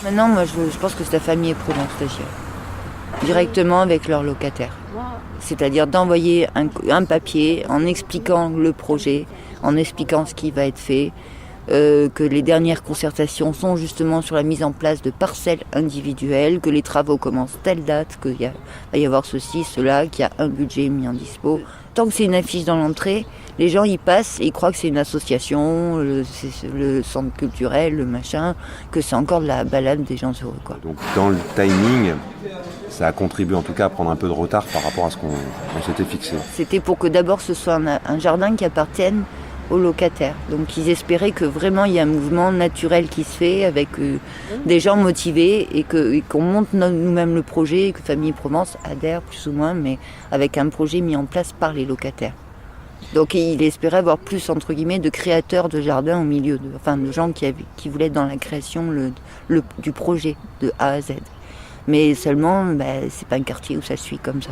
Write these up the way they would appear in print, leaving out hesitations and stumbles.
Maintenant, moi, je pense que c'est la famille Prudence stagiaire. Directement avec leurs locataires. C'est-à-dire d'envoyer un papier en expliquant le projet, en expliquant ce qui va être fait, que les dernières concertations sont justement sur la mise en place de parcelles individuelles, que les travaux commencent telle date, qu'il va y avoir ceci, cela, qu'il y a un budget mis en dispo. Tant que c'est une affiche dans l'entrée, les gens y passent et ils croient que c'est une association, le centre culturel, le machin, que c'est encore de la balade des gens heureux, quoi. Donc dans le timing, ça a contribué en tout cas à prendre un peu de retard par rapport à ce qu'on s'était fixé. C'était pour que d'abord ce soit un jardin qui appartienne aux locataires. Donc ils espéraient que vraiment il y a un mouvement naturel qui se fait avec des gens motivés et qu'on monte nous-mêmes le projet et que Famille Provence adhère plus ou moins, mais avec un projet mis en place par les locataires. Donc il espérait avoir plus entre guillemets de créateurs de jardins au milieu, de gens qui voulaient être dans la création du projet de A à Z. Mais seulement, c'est pas un quartier où ça se suit comme ça.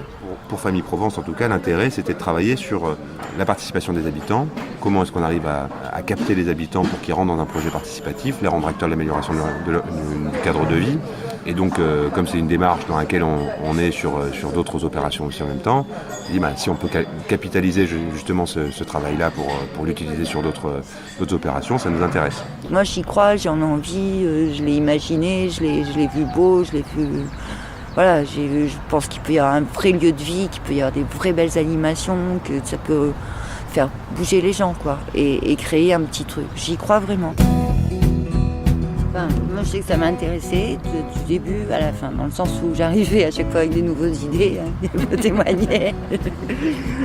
Pour Famille Provence, en tout cas, l'intérêt, c'était de travailler sur la participation des habitants. Comment est-ce qu'on arrive à capter les habitants pour qu'ils rentrent dans un projet participatif, les rendre acteurs de l'amélioration du cadre de vie. Et donc, comme c'est une démarche dans laquelle on est sur d'autres opérations aussi en même temps, on dit, si on peut capitaliser justement ce travail-là pour l'utiliser sur d'autres opérations, ça nous intéresse. Moi, j'y crois, j'en ai envie, je l'ai imaginé, je l'ai vu beau, je l'ai vu... Voilà, je pense qu'il peut y avoir un vrai lieu de vie, qu'il peut y avoir des vraies belles animations, que ça peut faire bouger les gens, quoi, et créer un petit truc. J'y crois vraiment. Moi, je sais que ça m'a intéressée du début à la fin, dans le sens où j'arrivais à chaque fois avec des nouvelles idées, je me témoignais.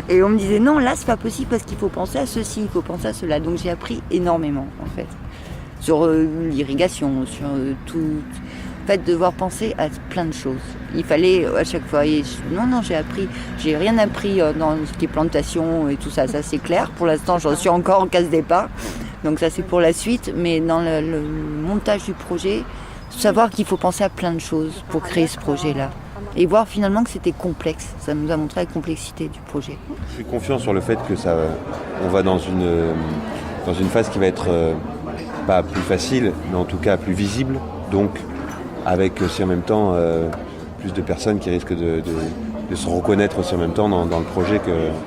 Et on me disait non, là, c'est pas possible parce qu'il faut penser à ceci, il faut penser à cela. Donc j'ai appris énormément, en fait, sur l'irrigation, sur tout. En fait, devoir penser à plein de choses. Il fallait à chaque fois. Non, j'ai rien appris dans ce qui est plantation et tout ça. Ça, c'est clair. Pour l'instant, j'en suis encore en case départ. Donc ça, c'est pour la suite. Mais dans le montage du projet, savoir qu'il faut penser à plein de choses pour créer ce projet-là. Et voir finalement que c'était complexe. Ça nous a montré la complexité du projet. Je suis confiant sur le fait que on va dans une phase qui va être pas plus facile, mais en tout cas plus visible. Donc, avec aussi en même temps plus de personnes qui risquent de se reconnaître aussi en même temps dans le projet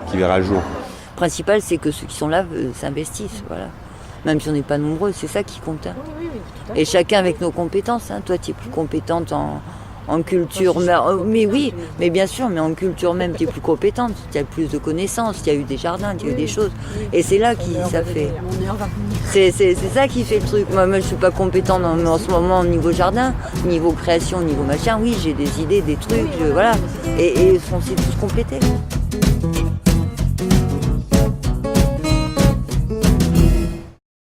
qui verra le jour. Le principal, c'est que ceux qui sont là s'investissent, voilà. Même si on n'est pas nombreux, c'est ça qui compte. Hein. Et chacun avec nos compétences. Hein. Toi, tu es plus compétente en culture, mais oui, mais bien sûr, mais en culture même, tu es plus compétente. Tu as plus de connaissances, tu as eu des jardins, tu as eu des choses. Et c'est là que ça fait. C'est ça qui fait le truc. Moi, je ne suis pas compétente en ce moment au niveau jardin, niveau création, au niveau machin. Oui, j'ai des idées, des trucs, voilà. Et on s'est tous complétés.